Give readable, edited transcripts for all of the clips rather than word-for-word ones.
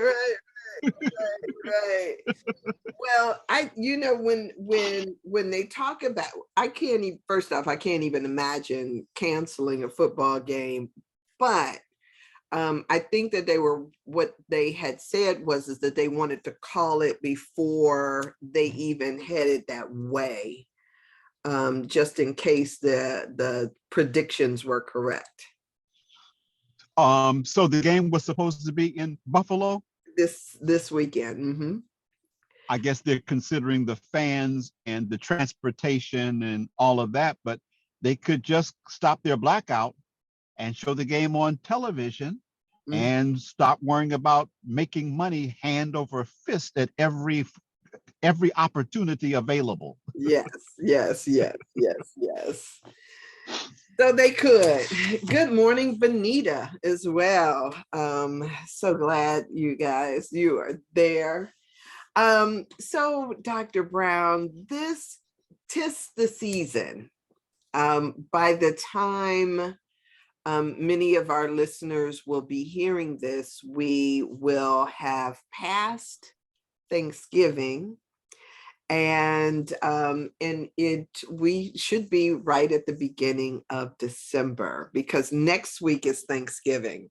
right, right. Well, when they talk about, I can't even, first off, I can't even imagine canceling a football game, but I think that what they had said is that they wanted to call it before they even headed that way, just in case the predictions were correct. So the game was supposed to be in Buffalo This weekend. Mm-hmm. I guess they're considering the fans and the transportation and all of that, but they could just stop their blackout and show the game on television and stop worrying about making money hand over fist at every opportunity available. Yes. So they could. Good morning, Benita, as well. So glad you are there. So Dr. Brown, tis the season. By the time many of our listeners will be hearing this, we will have passed Thanksgiving, and we should be right at the beginning of December, because next week is Thanksgiving.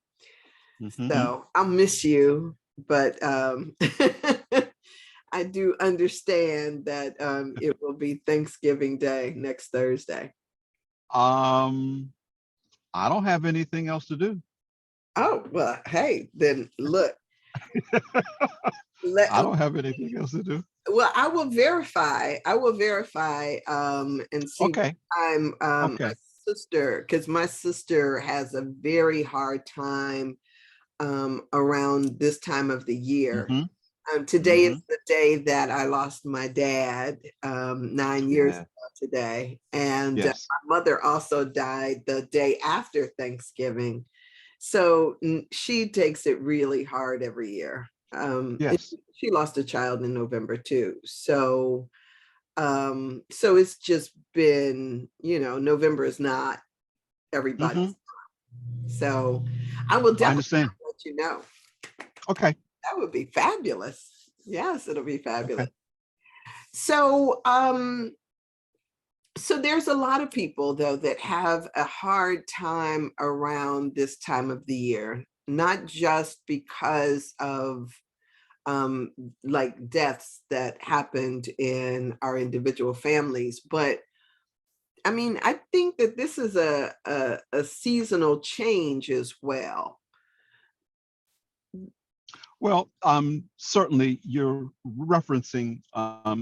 So I'll miss you, but I do understand that it will be Thanksgiving Day next Thursday. I don't have anything else to do. Oh, well, hey, then look. I don't have anything else to do. Well, I will verify and see. Okay. My sister, because my sister has a very hard time around this time of the year. Today is the day that I lost my dad 9 years ago today. And my mother also died the day after Thanksgiving. So she takes it really hard every year. She lost a child in November too. So it's just been, November is not everybody's time. So I will definitely let you know. Okay. That would be fabulous. Yes, it'll be fabulous. Okay. So there's a lot of people, though, that have a hard time around this time of the year, not just because of like deaths that happened in our individual families, but I mean, I think that this is a seasonal change as well. Well, certainly you're referencing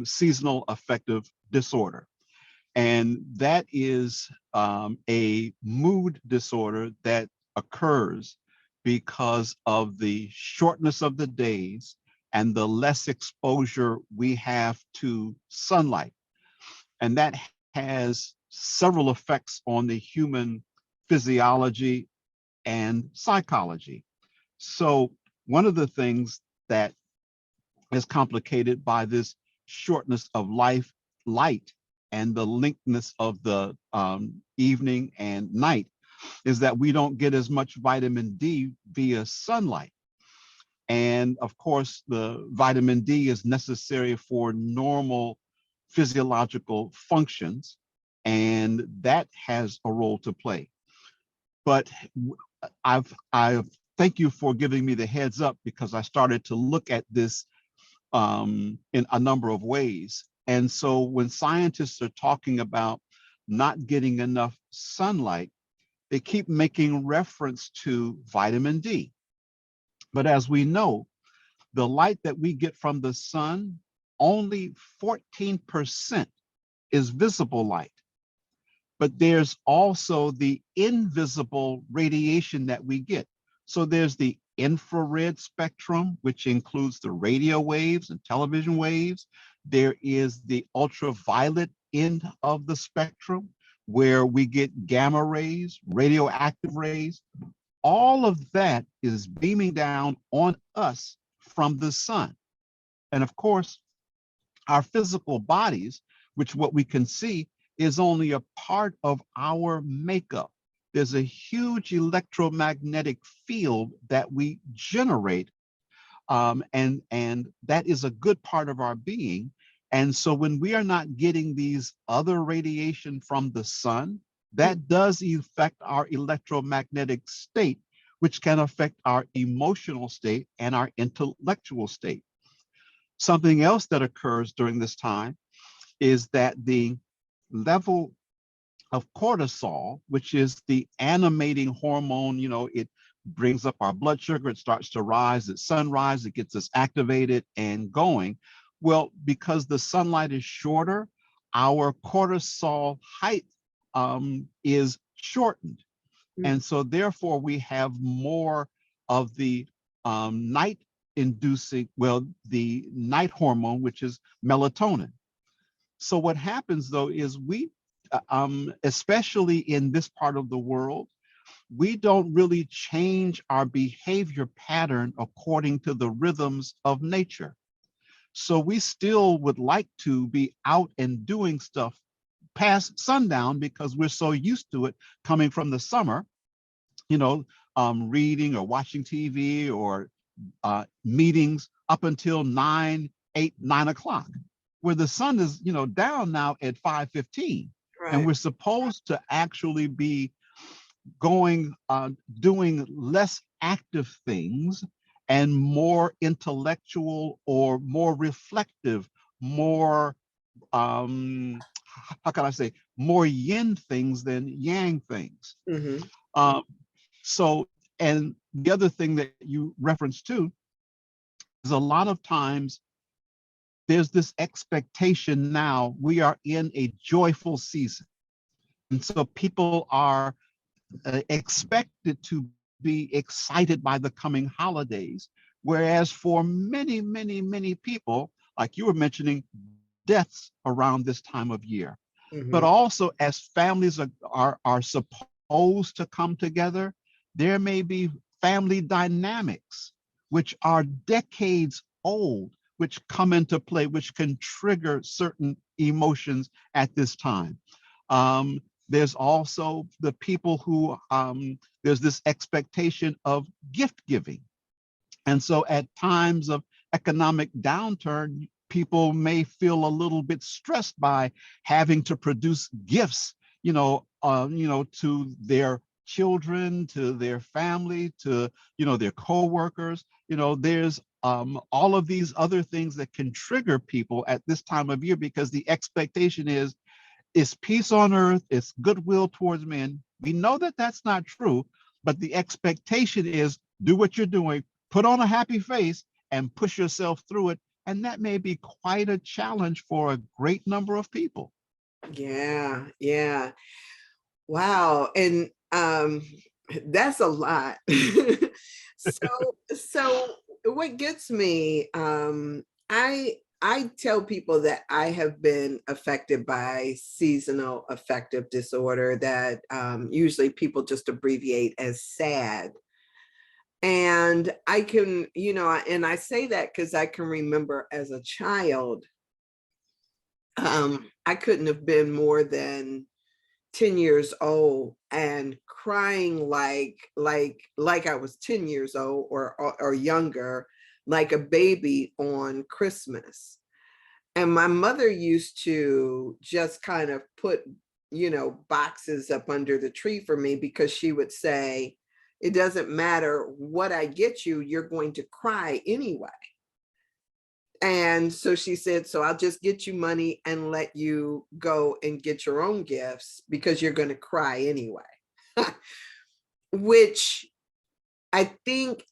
seasonal affective disorder. And that is a mood disorder that occurs because of the shortness of the days and the less exposure we have to sunlight. And that has several effects on the human physiology and psychology. So one of the things that is complicated by this shortness of light and the linkness of the evening and night is that we don't get as much vitamin D via sunlight. And of course, the vitamin D is necessary for normal physiological functions, and that has a role to play. But I've thank you for giving me the heads up, because I started to look at this in a number of ways. And so when scientists are talking about not getting enough sunlight, they keep making reference to vitamin D. But as we know, the light that we get from the sun, only 14% is visible light. But there's also the invisible radiation that we get. So there's the infrared spectrum, which includes the radio waves and television waves. There is the ultraviolet end of the spectrum, where we get gamma rays, radioactive rays. All of that is beaming down on us from the sun. And of course, our physical bodies, which what we can see is only a part of our makeup. There's a huge electromagnetic field that we generate and that is a good part of our being. And so when we are not getting these other radiation from the sun, that does affect our electromagnetic state, which can affect our emotional state and our intellectual state. Something else that occurs during this time is that the level of cortisol, which is the animating hormone, it brings up our blood sugar, it starts to rise at sunrise, it gets us activated and going. Well, because the sunlight is shorter, our cortisol height is shortened. And so therefore we have more of the night inducing, well, the night hormone, which is melatonin. So what happens though is we, especially in this part of the world, we don't really change our behavior pattern according to the rhythms of nature. So we still would like to be out and doing stuff past sundown because we're so used to it coming from the summer, reading or watching TV or meetings up until 9, 8, 9 o'clock, where the sun is, down now at 5:15. Right. And we're supposed to actually be going, doing less active things and more intellectual or more reflective, more, how can I say, more yin things than yang things. So, and the other thing that you referenced too is a lot of times there's this expectation now, we are in a joyful season. And so people are expected to be excited by the coming holidays. Whereas for many, many, many people, like you were mentioning, deaths around this time of year. But also as families are supposed to come together, there may be family dynamics which are decades old, which come into play, which can trigger certain emotions at this time. There's also the people who, there's this expectation of gift giving. And so at times of economic downturn, people may feel a little bit stressed by having to produce gifts, to their children, to their family, to, their co-workers. There's all of these other things that can trigger people at this time of year because the expectation is, it's peace on earth, it's goodwill towards men. We know that that's not true, but the expectation is do what you're doing, put on a happy face and push yourself through it. And that may be quite a challenge for a great number of people. Yeah, yeah. Wow. And that's a lot. So what gets me, I tell people that I have been affected by seasonal affective disorder that usually people just abbreviate as SAD. And I can, and I say that because I can remember as a child, I couldn't have been more than 10 years old and crying like I was 10 years old or younger, like a baby on Christmas. And my mother used to just kind of put, boxes up under the tree for me because she would say, it doesn't matter what I get you, you're going to cry anyway. And so she said, so I'll just get you money and let you go and get your own gifts because you're going to cry anyway. Which I think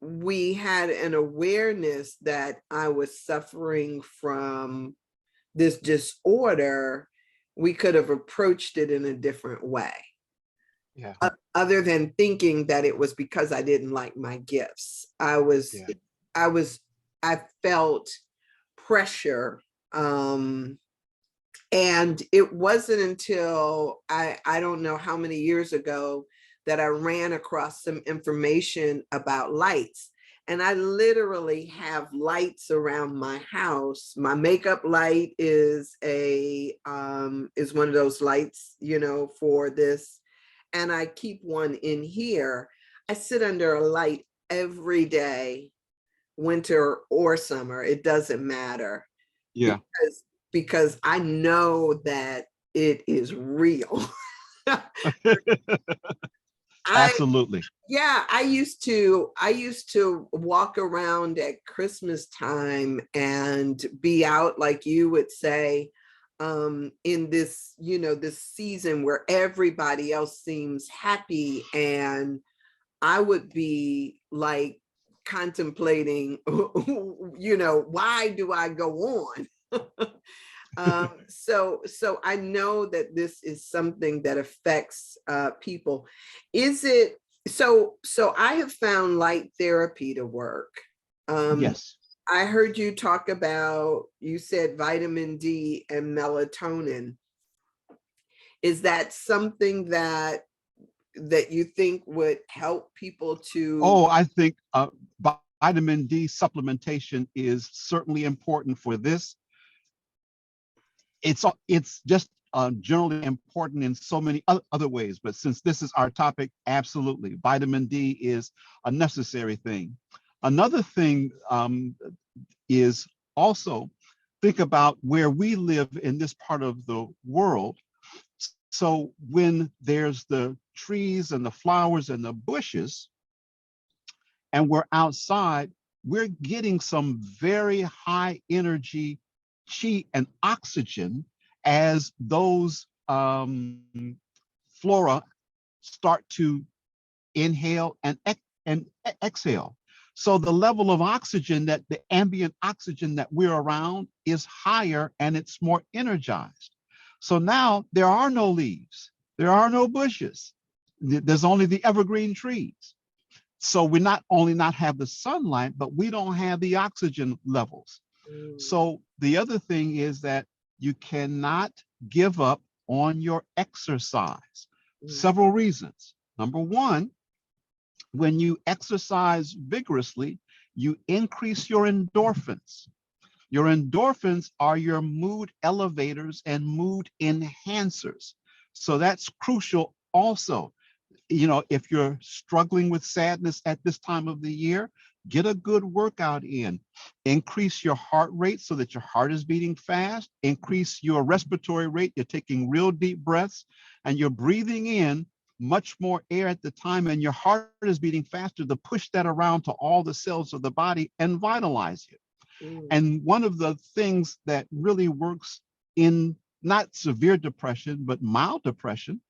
we had an awareness that I was suffering from this disorder, we could have approached it in a different way. Yeah. Other than thinking that it was because I didn't like my gifts. I felt pressure. And it wasn't until I don't know how many years ago that I ran across some information about lights. And I literally have lights around my house. My makeup light is one of those lights, for this. And I keep one in here. I sit under a light every day winter or summer, it doesn't matter. Yeah. Because I know that it is real. I Absolutely. Yeah, I used to walk around at Christmas time and be out, like you would say, in this, this season where everybody else seems happy, and I would be like contemplating, why do I go on? So I know that this is something that affects people. Is it so? So I have found light therapy to work. Um, Yes. I heard you talk about, you said vitamin D and melatonin. Is that something that you think would help people to? Oh, I think vitamin D supplementation is certainly important for this. It's just generally important in so many other ways, but since this is our topic, absolutely, vitamin D is a necessary thing. Another thing is also think about where we live in this part of the world. So when there's the trees and the flowers and the bushes, and we're outside, we're getting some very high energy chi and oxygen as those flora start to inhale and exhale. So the level of oxygen, that the ambient oxygen that we're around, is higher and it's more energized. So now there are no leaves, there are no bushes, there's only the evergreen trees. So we not only not have the sunlight, but we don't have the oxygen levels. Mm, So the other thing is that you cannot give up on your exercise. mm, Several reasons. Number one, when you exercise vigorously, you increase your endorphins. Your endorphins are your mood elevators and mood enhancers. So that's crucial also. If you're struggling with sadness at this time of the year, get a good workout in. Increase your heart rate so that your heart is beating fast. Increase your respiratory rate. You're taking real deep breaths and you're breathing in much more air at the time, and your heart is beating faster to push that around to all the cells of the body and vitalize you. mm, And one of the things that really works in not severe depression, but mild depression,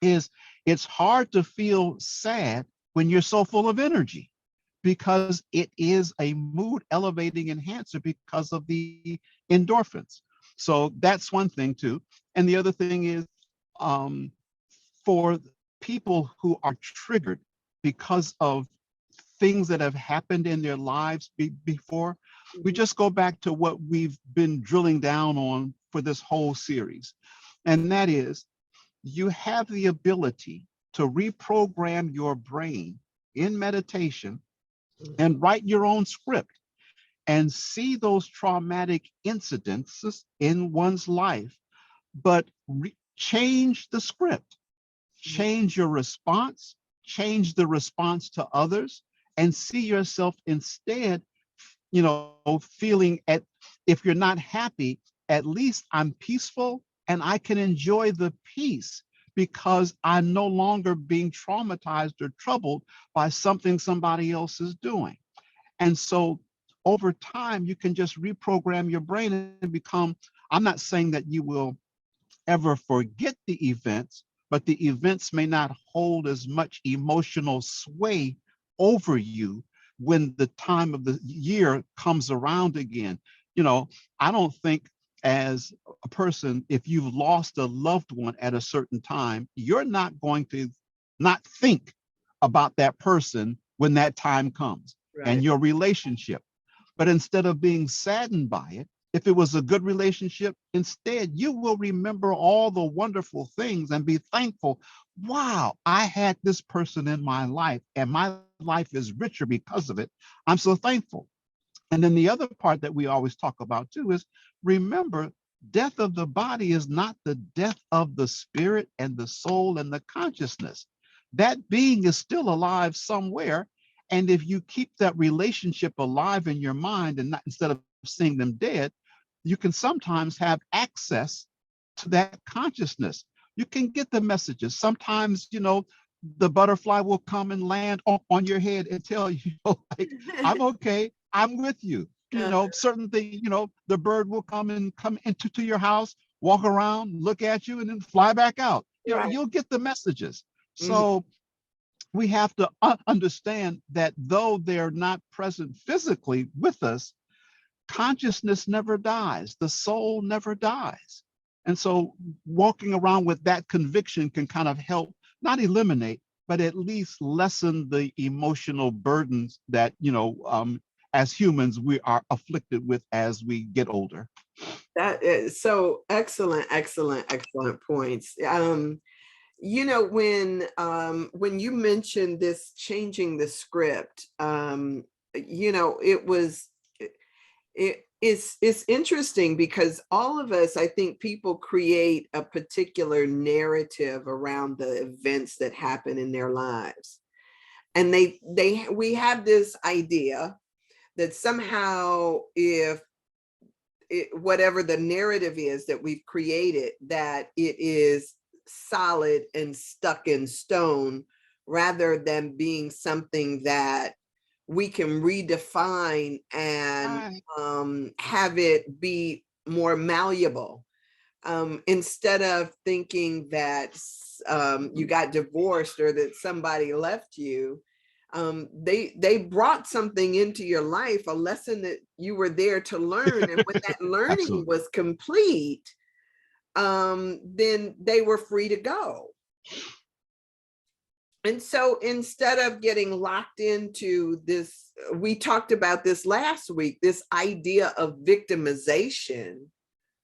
is it's hard to feel sad when you're so full of energy, because it is a mood elevating enhancer because of the endorphins. So that's one thing too. And the other thing is, um, for people who are triggered because of things that have happened in their lives before, we mhm, just go back to what we've been drilling down on for this whole series. And that is, you have the ability to reprogram your brain in meditation mhm, and write your own script and see those traumatic incidences in one's life, but change the script, mhm, change your response, change the response to others, and see yourself instead, feeling if you're not happy, at least I'm peaceful and I can enjoy the peace because I'm no longer being traumatized or troubled by something somebody else is doing. And so over time, you can just reprogram your brain and become, I'm not saying that you will ever forget the events, but the events may not hold as much emotional sway over you when the time of the year comes around again. I don't think, as a person, if you've lost a loved one at a certain time, you're not going to not think about that person when that time comes and right. your relationship. But instead of being saddened by it, if it was a good relationship, instead, you will remember all the wonderful things and be thankful. Wow, I had this person in my life and my life is richer because of it. I'm so thankful. And then the other part that we always talk about too is, remember, death of the body is not the death of the spirit and the soul and the consciousness. That being is still alive somewhere. And if you keep that relationship alive in your mind and not, instead of seeing them dead, you can sometimes have access to that consciousness. You can get the messages. Sometimes, the butterfly will come and land on your head and tell you, like, I'm okay, I'm with you. Certain things, the bird will come into your house, walk around, look at you, and then fly back out. Right. You'll get the messages. Mhm. So we have to understand that though they're not present physically with us, consciousness never dies. The soul never dies. And so walking around with that conviction can kind of help not eliminate, but at least lessen the emotional burdens that, as humans, we are afflicted with as we get older. That is so excellent, excellent, excellent points. When you mentioned this changing the script, it's interesting because all of us, I think people create a particular narrative around the events that happen in their lives. And we have this idea that somehow if whatever the narrative is that we've created, that it is solid and stuck in stone rather than being something that we can redefine and have it be more malleable. Instead of thinking that you got divorced or that somebody left you, they brought something into your life, a lesson that you were there to learn. And when that learning was complete, then they were free to go. And so instead of getting locked into this, we talked about this last week, this idea of victimization.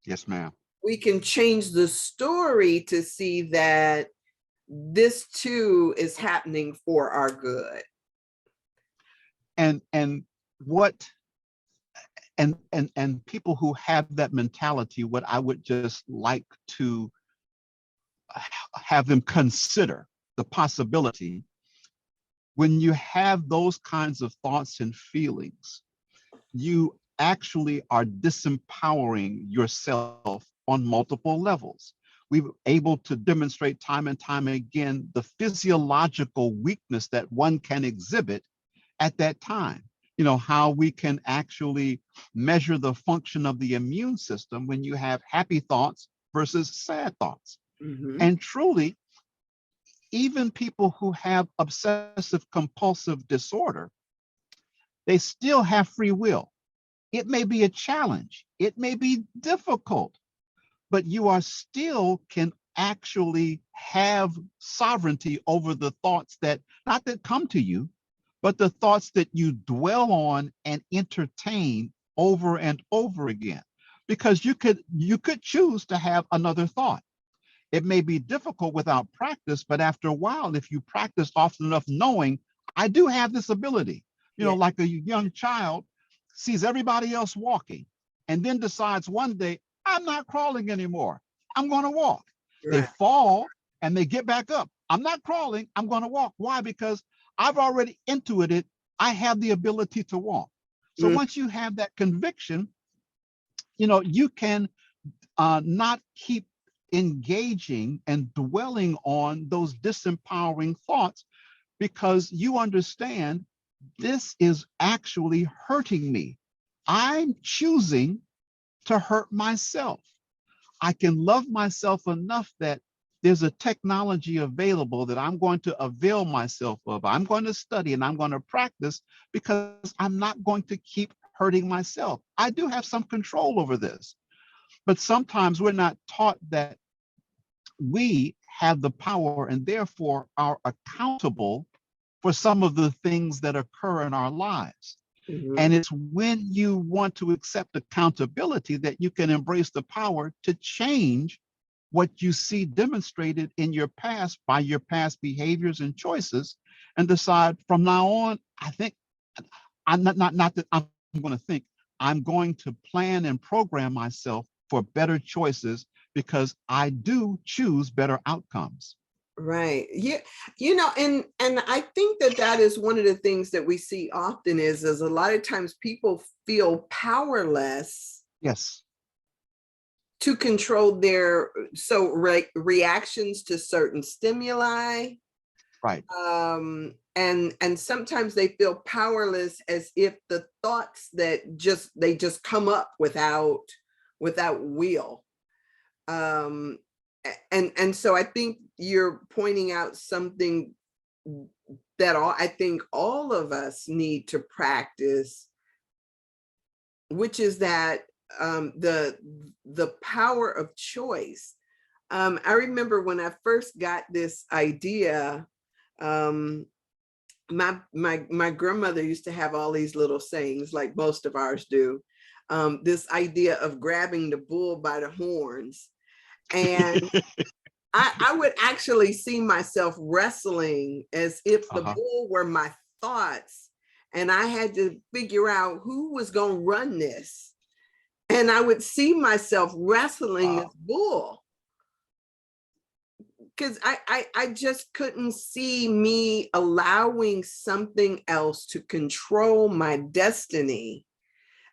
Yes, ma'am. We can change the story to see that this too is happening for our good. And people who have that mentality, what I would just like to have them consider the possibility, when you have those kinds of thoughts and feelings, you actually are disempowering yourself on multiple levels. We were able to demonstrate time and time again the physiological weakness that one can exhibit at that time. How we can actually measure the function of the immune system when you have happy thoughts versus sad thoughts. Mm-hmm. And truly, even people who have obsessive compulsive disorder, they still have free will. It may be a challenge, it may be difficult, but you are still can actually have sovereignty over the thoughts that, not that come to you, but the thoughts that you dwell on and entertain over and over again. Because you could choose to have another thought. It may be difficult without practice, but after a while, if you practice often enough, knowing I do have this ability, like a young child sees everybody else walking and then decides one day, I'm not crawling anymore. I'm going to walk. Right. They fall and they get back up. I'm not crawling. I'm going to walk. Why? Because I've already intuited I have the ability to walk. So once you have that conviction, you can not keep engaging and dwelling on those disempowering thoughts, because you understand this is actually hurting me. I'm choosing to hurt myself. I can love myself enough that there's a technology available that I'm going to avail myself of. I'm going to study and I'm going to practice because I'm not going to keep hurting myself. I do have some control over this, but sometimes we're not taught that we have the power and therefore are accountable for some of the things that occur in our lives. Mm-hmm. And it's when you want to accept accountability that you can embrace the power to change what you see demonstrated in your past by your past behaviors and choices, and decide from now on, I think I'm not that I'm going to think, I'm going to plan and program myself for better choices because I do choose better outcomes. Right. Yeah. And I think that that is one of the things that we see often is a lot of times people feel powerless Yes, to control their reactions to certain stimuli. right. And sometimes they feel powerless as if the thoughts that they just come up without will. Um, and so I think you're pointing out something that I think all of us need to practice, which is that the power of choice. I remember when I first got this idea, um, my grandmother used to have all these little sayings, like most of ours do. This idea of grabbing the bull by the horns, and I would actually see myself wrestling as if the Uh-huh. bull were my thoughts, and I had to figure out who was going to run this. And I would see myself wrestling this Wow. bull because I just couldn't see me allowing something else to control my destiny,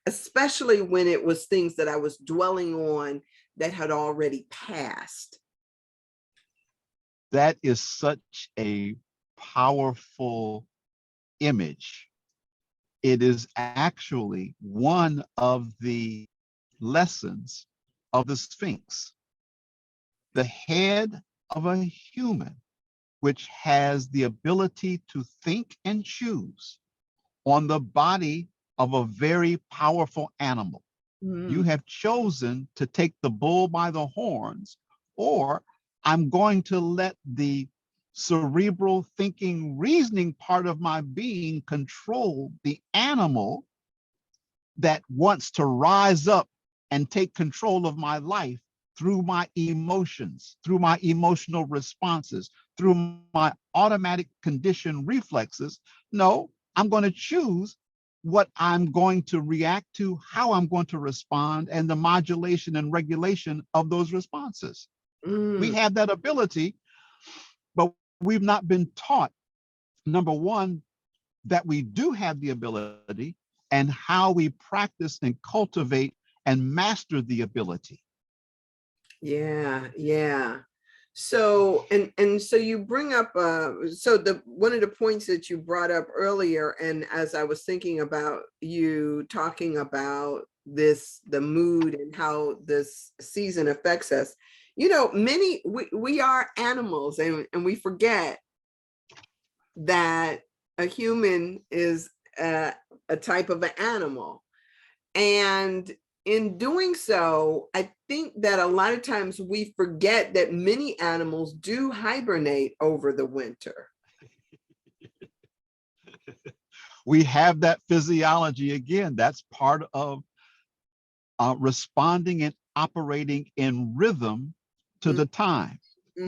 especially when it was things that I was dwelling on that had already passed. That is such a powerful image. It is actually one of the lessons of the Sphinx. The head of a human, which has the ability to think and choose, on the body of a very powerful animal. You Mm, have chosen to take the bull by the horns, or I'm going to let the cerebral thinking, reasoning part of my being control the animal that wants to rise up and take control of my life through my emotions, through my emotional responses, through my automatic condition reflexes. No, I'm going to choose what I'm going to react to, how I'm going to respond, and the modulation and regulation of those responses. We mm, have that ability, but we've not been taught, number one, that we do have the ability and how we practice and cultivate and master the ability. yeah, yeah. So and so you bring up so the one of the points that you brought up earlier, and as I was thinking about you talking about this, the mood and how this season affects us, we are animals, and we forget that a human is a type of an animal. And in doing so, I think that a lot of times we forget that many animals do hibernate over the winter. We have that physiology again. That's part of responding and operating in rhythm to the time.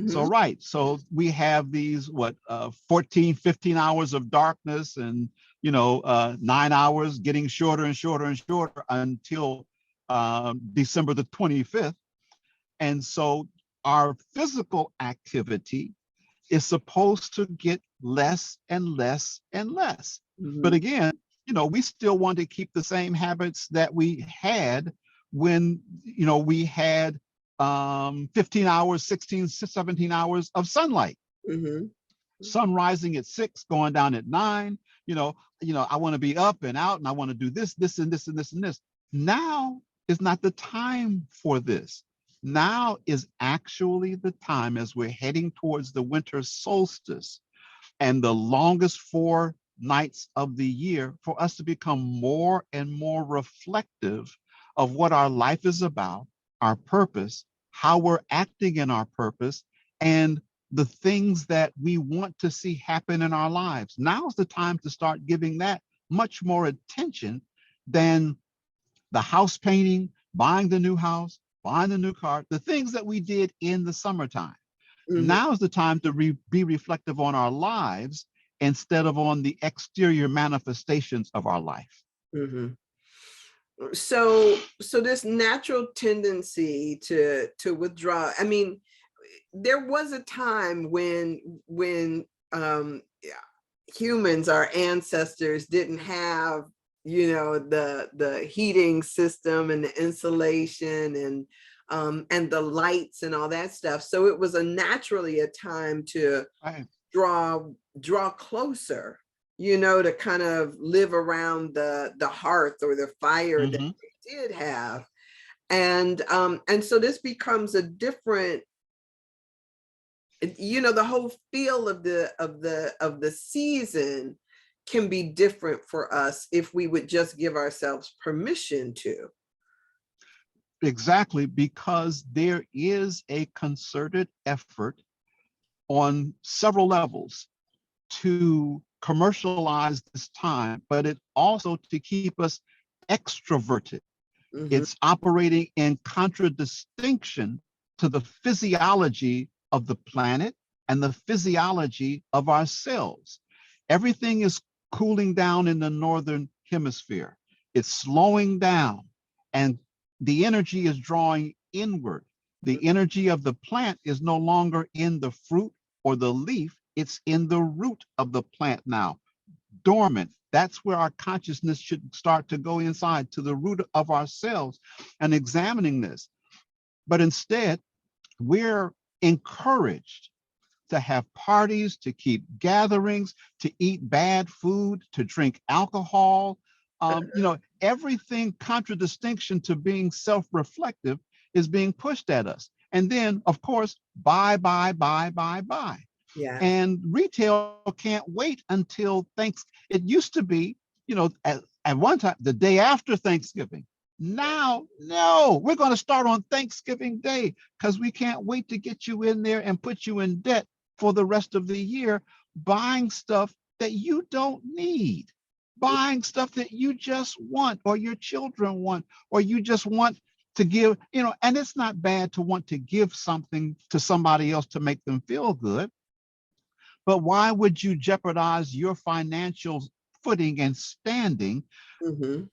So, Mm-hmm. right. So we have these, 14, 15 hours of darkness and, 9 hours getting shorter and shorter and shorter until December the 25th. And so our physical activity is supposed to get less and less and less. But Mm-hmm. again, we still want to keep the same habits that we had when, we had 15 hours, 16, 17 hours of sunlight. Mm-hmm. Sun rising at 6, going down at 9. I want to be up and out and I want to do this, this, and this, and this, and this. Now is not the time for this. Now is actually the time, as we're heading towards the winter solstice and the longest 4 nights of the year, for us to become more and more reflective of what our life is about, our purpose, how we're acting in our purpose, and the things that we want to see happen in our lives. Now's the time to start giving that much more attention than the house painting, buying the new house, buying the new car, the things that we did in the summertime. Mm-hmm. Now is the time to be reflective on our lives instead of on the exterior manifestations of our life. Mm-hmm. So this natural tendency to withdraw, I mean, there was a time when humans, our ancestors, didn't have, the heating system and the insulation and the lights and all that stuff. So it was naturally a time to Right. draw closer, to kind of live around the hearth or the fire that they did have. And so this becomes a different, the whole feel of the season can be different for us if we would just give ourselves permission to. Exactly, because there is a concerted effort on several levels to commercialize this time, but it also to keep us extroverted. It's operating in contradistinction to the physiology of the planet and the physiology of ourselves. Everything is cooling down in the northern hemisphere. It's slowing down, and the energy is drawing inward. The energy of the plant is no longer in the fruit or the leaf, it's in the root of the plant now, dormant. That's where our consciousness should start to go inside to the root of ourselves and examining this. But instead, we're encouraged to have parties, to keep gatherings, to eat bad food, to drink alcohol. Everything contradistinction to being self-reflective is being pushed at us. And then, of course, buy. Yeah. And retail can't wait until It used to be, at one time, the day after Thanksgiving. Now, no, we're going to start on Thanksgiving Day because we can't wait to get you in there and put you in debt for the rest of the year, buying stuff that you don't need, buying stuff that you just want, or your children want, or you just want to give, and it's not bad to want to give something to somebody else to make them feel good. But why would you jeopardize your financial footing and standing,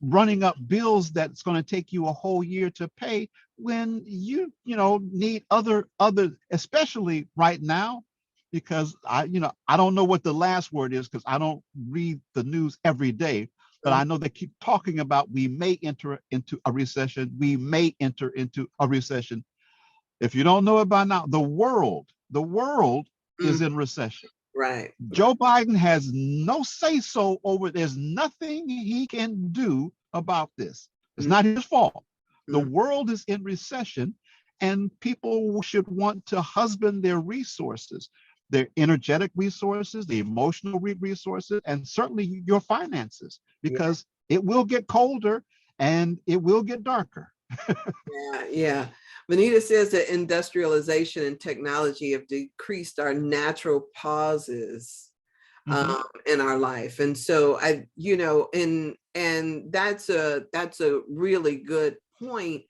running up bills that's going to take you a whole year to pay when you need other, especially right now, because I don't know what the last word is because I don't read the news every day, but I know they keep talking about we may enter into a recession. We may enter into a recession. If you don't know it by now, the world is in recession. Right. Joe Biden has no say-so over. There's nothing he can do about this. It's not his fault. The world is in recession, and people should want to husband their resources, their energetic resources, the emotional resources, and certainly your finances, because it will get colder and it will get darker. Yeah. Vanita says that industrialization and technology have decreased our natural pauses in our life. And so and that's a really good point,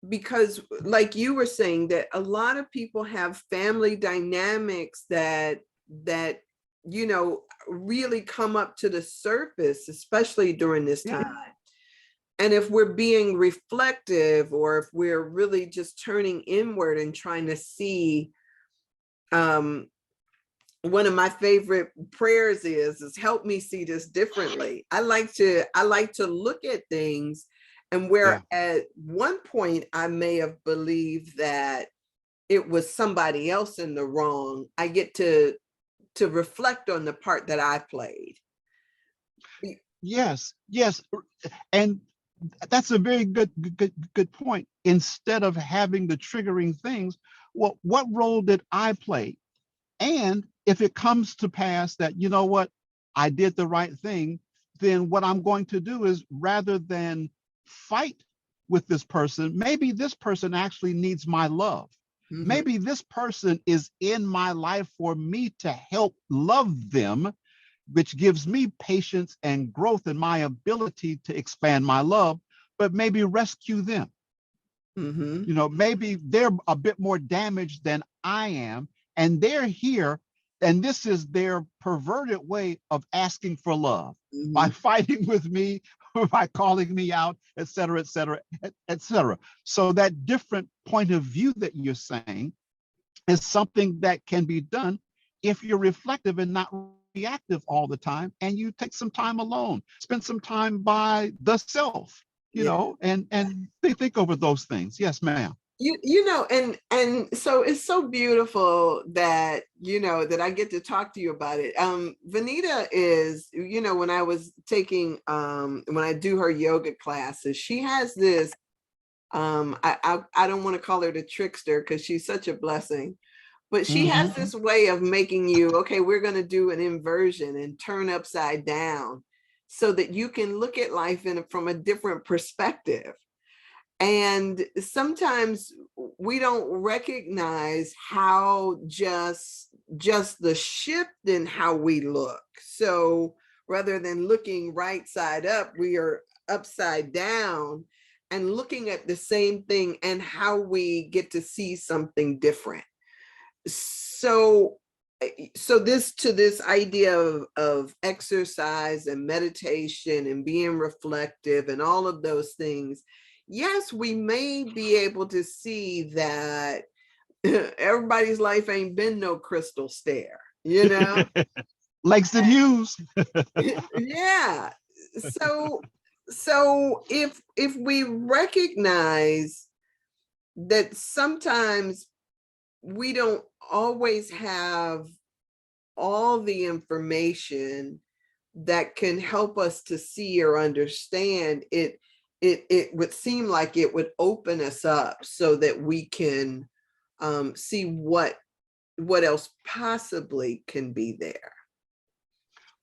because like you were saying, that a lot of people have family dynamics that really come up to the surface, especially during this time. And if we're being reflective, or if we're really just turning inward and trying to see, one of my favorite prayers is help me see this differently. I like to look at things, and where at one point I may have believed that it was somebody else in the wrong, I get to reflect on the part that I played. Yes. And that's a very good point. Instead of having the triggering things, what role did I play? And if it comes to pass that, you know what, I did the right thing, then what I'm going to do is, rather than fight with this person, maybe this person actually needs my love. Maybe this person is in my life for me to help love them, which gives me patience and growth in my ability to expand my love, but maybe rescue them. Maybe they're a bit more damaged than I am, and they're here, and this is their perverted way of asking for love by fighting with me, by calling me out, et cetera, et cetera, et cetera. So that different point of view that you're saying is something that can be done if you're reflective and not reactive all the time, and you take some time alone, spend some time by the self, Yeah. and they think over those things. Yes, ma'am. You know, and so it's so beautiful that, you know, that I get to talk to you about it. Vanita is, you know, when I was taking when I do her yoga classes, she has this I don't want to call her the trickster because she's such a blessing, but she has this way of making you, okay, we're going to do an inversion and turn upside down so that you can look at life from a different perspective. And sometimes we don't recognize how just the shift in how we look. So rather than looking right side up, we are upside down and looking at the same thing and how we get to see something different. So this idea of exercise and meditation and being reflective and all of those things, yes, we may be able to see that everybody's life ain't been no crystal stair, you know? Langston Hughes. Yeah. So if we recognize that sometimes we don't always have all the information that can help us to see or understand it, it would seem like it would open us up so that we can see what else possibly can be there.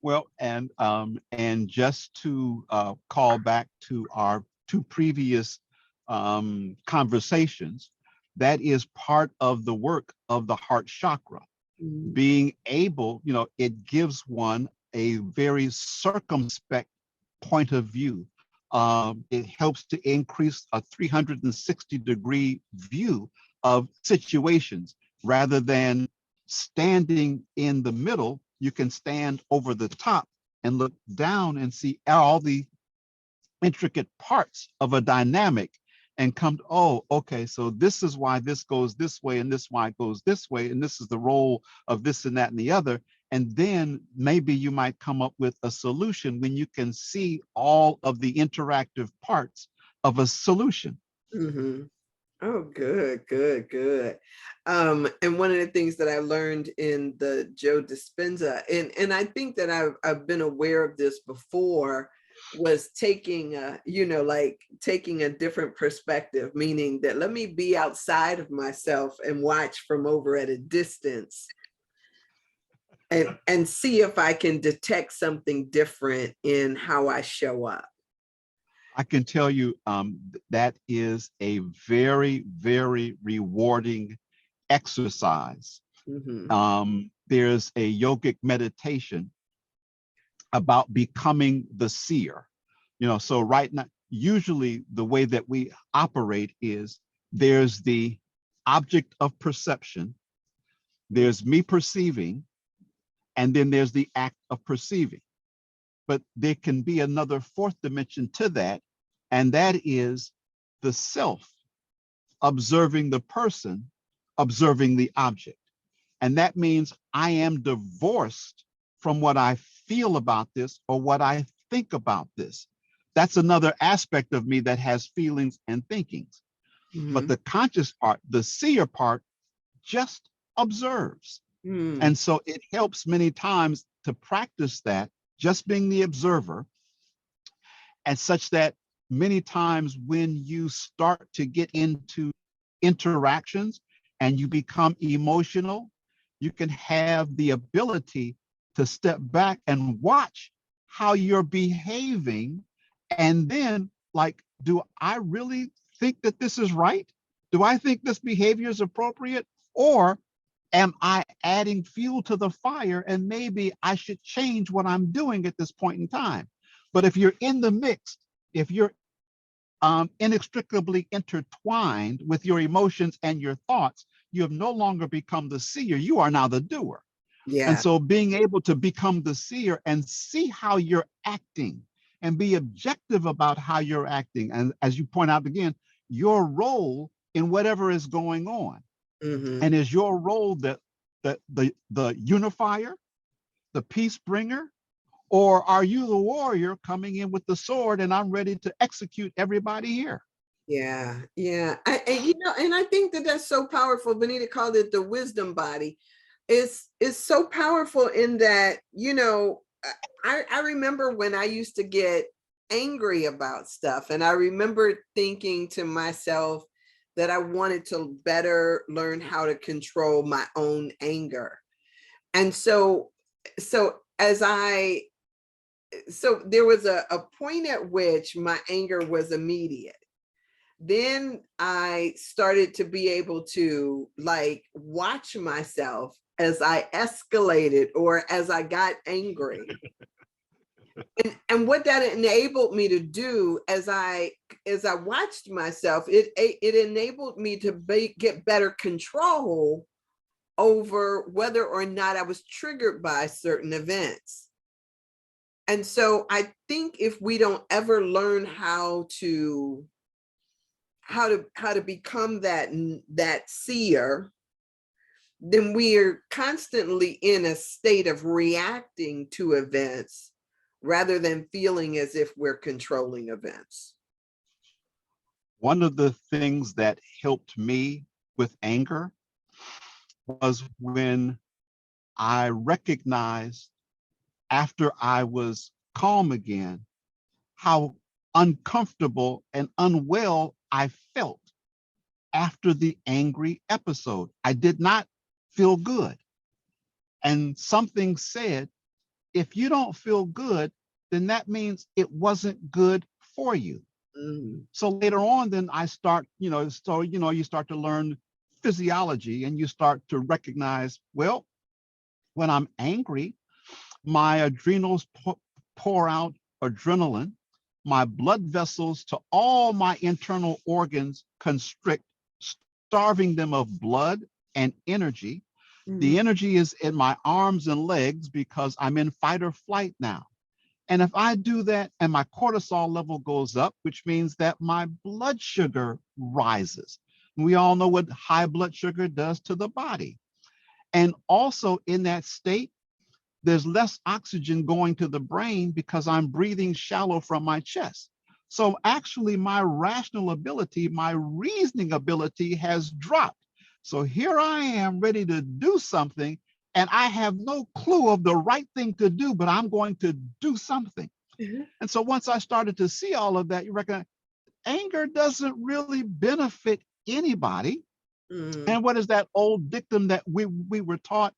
Well, and just to call back to our two previous conversations, that is part of the work of the heart chakra. Mm. Being able, it gives one a very circumspect point of view. It helps to increase a 360-degree view of situations rather than standing in the middle. You can stand over the top and look down and see all the intricate parts of a dynamic and come to, oh, okay, so this is why this goes this way and this why it goes this way, and this is the role of this and that and the other. And then maybe you might come up with a solution when you can see all of the interactive parts of a solution. Mm-hmm. Oh, good, good, good. And one of the things that I learned in the Joe Dispenza, and I think that I've been aware of this before, was taking like taking a different perspective, meaning that let me be outside of myself and watch from over at a distance and see if I can detect something different in how I show up. I can tell you that is a very, very rewarding exercise. Mm-hmm. There's a yogic meditation about becoming the seer. So right now, usually the way that we operate is there's the object of perception, there's me perceiving, and then there's the act of perceiving. But there can be another fourth dimension to that, and that is the self observing the person, observing the object. And that means I am divorced from what I feel about this or what I think about this. That's another aspect of me that has feelings and thinkings. Mm-hmm. But the conscious part, the seer part, just observes. Mm. And so it helps many times to practice that, just being the observer, and such that many times when you start to get into interactions and you become emotional, you can have the ability to step back and watch how you're behaving. And then, like, do I really think that this is right? Do I think this behavior is appropriate? Or am I adding fuel to the fire and maybe I should change what I'm doing at this point in time? But if you're in the mix, if you're inextricably intertwined with your emotions and your thoughts, you have no longer become the seer, you are now the doer. And Yeah. so being able to become the seer and see how you're acting and be objective about how you're acting. And as you point out again, your role in whatever is going on. Mm-hmm. And is your role the unifier, the peace bringer, or are you the warrior coming in with the sword and I'm ready to execute everybody here? Yeah, yeah. And I think that that's so powerful. Benita called it the wisdom body. It's so powerful in that, I remember when I used to get angry about stuff, and I remember thinking to myself that I wanted to better learn how to control my own anger. And so as I so there was a point at which my anger was immediate. Then I started to be able to like watch myself as I escalated or as I got angry. And what that enabled me to do as I watched myself, it enabled me to get better control over whether or not I was triggered by certain events. And so I think if we don't ever learn how to become that seer, then we are constantly in a state of reacting to events rather than feeling as if we're controlling events. One of the things that helped me with anger was when I recognized after I was calm again how uncomfortable and unwell I felt after the angry episode. I did not feel good. And something said, if you don't feel good, then that means it wasn't good for you. Mm. So later on, then I start, you start to learn physiology and you start to recognize, well, when I'm angry, my adrenals pour out adrenaline, my blood vessels to all my internal organs constrict, starving them of blood and energy. The Mm. energy is in my arms and legs because I'm in fight or flight now. And if I do that and my cortisol level goes up, which means that my blood sugar rises. We all know what high blood sugar does to the body. And also in that state, there's less oxygen going to the brain because I'm breathing shallow from my chest. So actually my rational ability, my reasoning ability has dropped. So here I am ready to do something and I have no clue of the right thing to do, but I'm going to do something. Mhm. And so once I started to see all of that, you recognize anger doesn't really benefit anybody. Mm. And what is that old dictum that we were taught?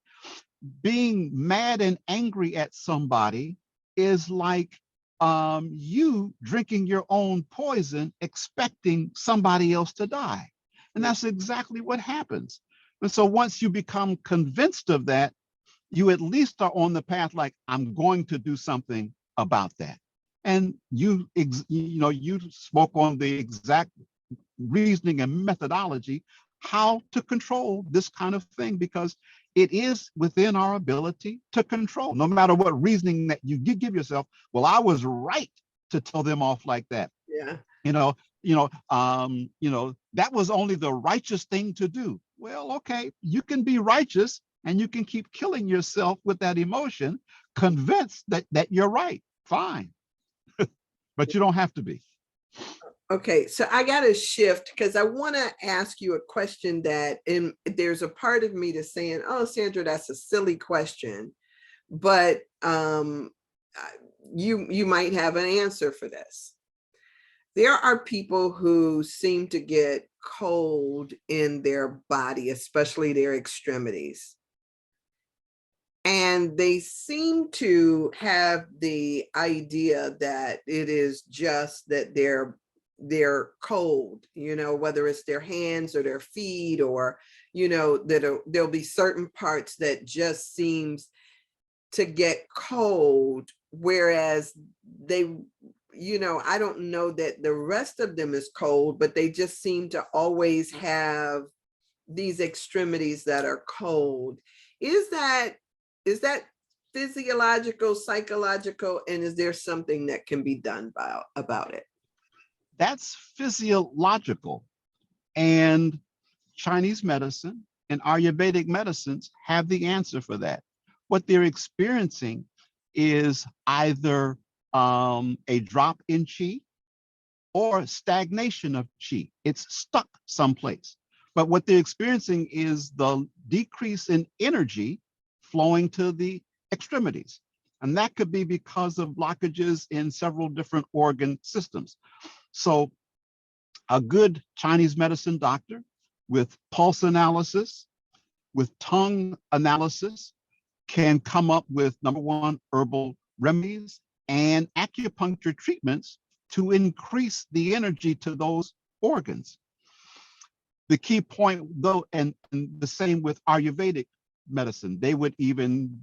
Being mad and angry at somebody is like you drinking your own poison, expecting somebody else to die. And that's exactly what happens. And so once you become convinced of that, you at least are on the path like, I'm going to do something about that. And you spoke on the exact reasoning and methodology how to control this kind of thing, because it is within our ability to control, no matter what reasoning that you give yourself. Well, I was right to tell them off like that. Yeah. That was only the righteous thing to do. Well, okay, you can be righteous and you can keep killing yourself with that emotion, convinced that you're right. Fine. But you don't have to be. Okay, so I got to shift because I want to ask you a question and there's a part of me that's saying, "Oh, Sandra, that's a silly question," but you might have an answer for this. There are people who seem to get cold in their body, especially their extremities. And they seem to have the idea that it is just that they're cold, whether it's their hands or their feet, or that there'll be certain parts that just seems to get cold, whereas they, I don't know that the rest of them is cold, but they just seem to always have these extremities that are cold. Is that physiological, psychological, and is there something that can be done about it? That's physiological. And Chinese medicine and Ayurvedic medicines have the answer for that. What they're experiencing is either a drop in chi or stagnation of chi. It's stuck someplace. But what they're experiencing is the decrease in energy flowing to the extremities. And that could be because of blockages in several different organ systems. So a good Chinese medicine doctor with pulse analysis, with tongue analysis, can come up with, number one, herbal remedies and acupuncture treatments to increase the energy to those organs. The key point, though, and the same with Ayurvedic medicine, they would even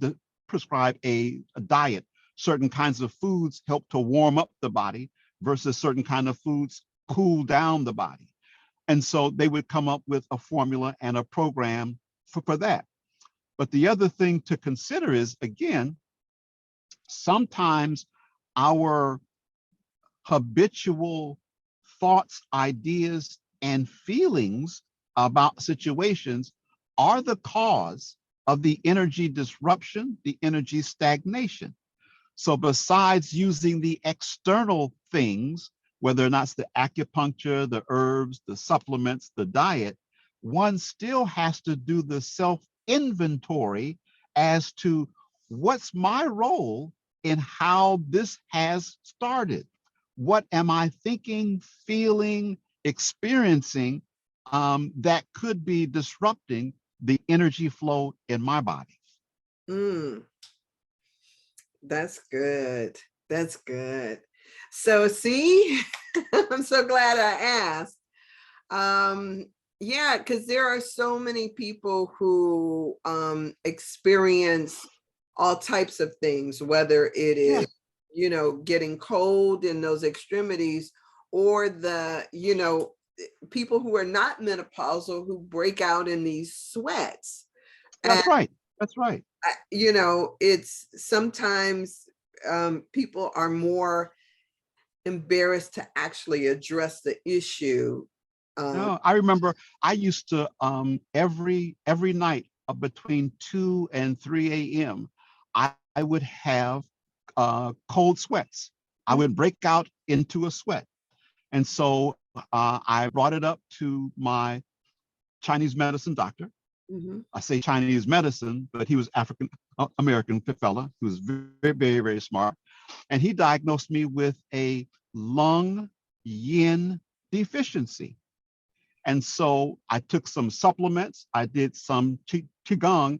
prescribe a diet. Certain kinds of foods help to warm up the body versus certain kind of foods cool down the body. And so they would come up with a formula and a program for that. But the other thing to consider is, again, sometimes our habitual thoughts, ideas, and feelings about situations are the cause of the energy disruption, the energy stagnation. So besides using the external things, whether or not it's the acupuncture, the herbs, the supplements, the diet, one still has to do the self-inventory as to what's my role in how this has started. What am I thinking, feeling, experiencing that could be disrupting the energy flow in my body? That's good. That's good. So see, I'm so glad I asked. Yeah, because there are so many people who experience all types of things, whether it is, getting cold in those extremities, or the, people who are not menopausal who break out in these sweats. That's right. That's right. It's sometimes people are more embarrassed to actually address the issue. No, I remember I used to every night between 2 and 3 a.m. I would have cold sweats. I would break out into a sweat. And so I brought it up to my Chinese medicine doctor. I say Chinese medicine, but he was African American fella who was very, very, very smart. And he diagnosed me with a lung yin deficiency. And so I took some supplements, I did some Qigong,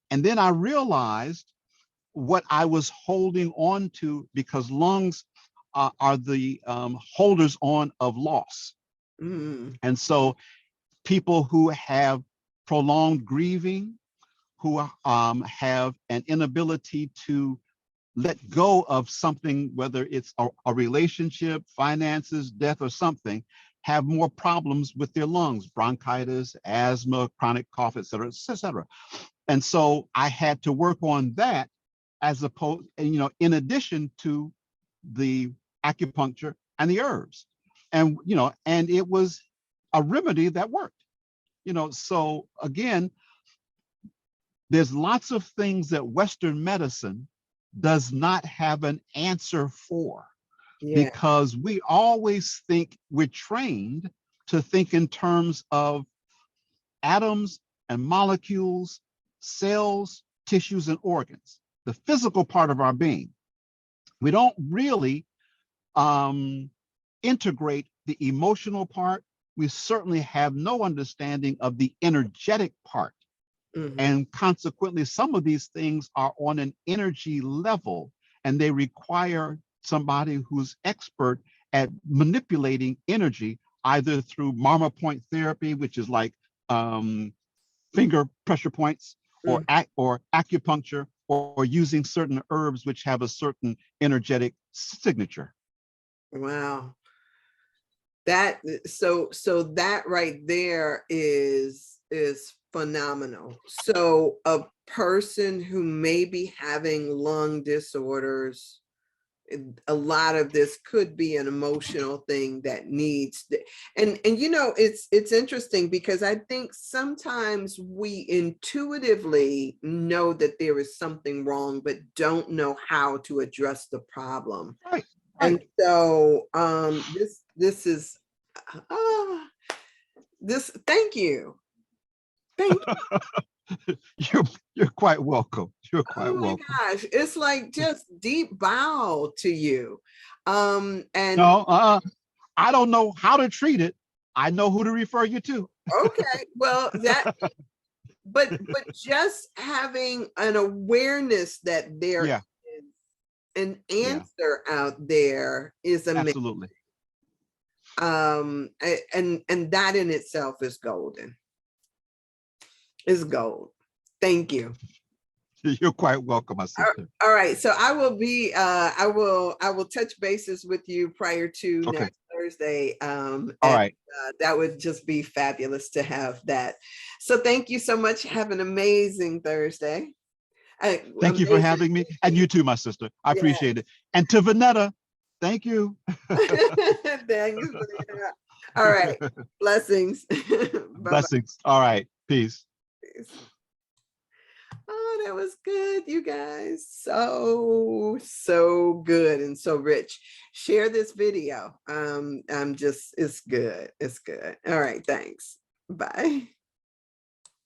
and then I realized what I was holding on to, because lungs are the holders on of loss. And so people who have prolonged grieving, who have an inability to let go of something, whether it's a relationship, finances, death, or something, have more problems with their lungs, bronchitis, asthma, chronic cough, et cetera, et cetera. And so I had to work on that as opposed, in addition to the acupuncture and the herbs. And, and it was a remedy that worked. So again, there's lots of things that Western medicine does not have an answer for, because we always think, we're trained to think in terms of atoms and molecules, cells, tissues, and organs, the physical part of our being. We don't really integrate the emotional part. We certainly have no understanding of the energetic part. And consequently, some of these things are on an energy level, and they require somebody who's expert at manipulating energy, either through marma point therapy, which is like finger pressure points, or acupuncture, or using certain herbs which have a certain energetic signature. Wow. So that right there is phenomenal. So a person who may be having lung disorders a lot of this could be an emotional thing that needs and you know, it's interesting because I think sometimes we intuitively know that there is something wrong but don't know how to address the problem. Right. And Right. so this is this thank you. Thank you. You're quite welcome. You're quite Oh my welcome. gosh, it's like just deep bow to you. And No, I don't know how to treat it. I know who to refer you to. okay, well that but just having an awareness that there Yeah. is an Yeah. answer out there is amazing. Absolutely. And that in itself is golden. Is gold. Thank you. You're quite welcome, my sister. All right, so I will be I will touch bases with you prior to Okay. next Thursday. All And right. that would just be fabulous to have that. So thank you so much. Have an amazing Thursday. Thank you for Amazing. having me. And you too, my sister. I Yeah. appreciate it. And to Vanetta, thank you. Thanks. All right. Blessings. Bye-bye. Blessings. All right. Peace. Oh, that was good, you guys. So good and so rich. Share this video. I'm just, it's good. It's good. All right, thanks. Bye.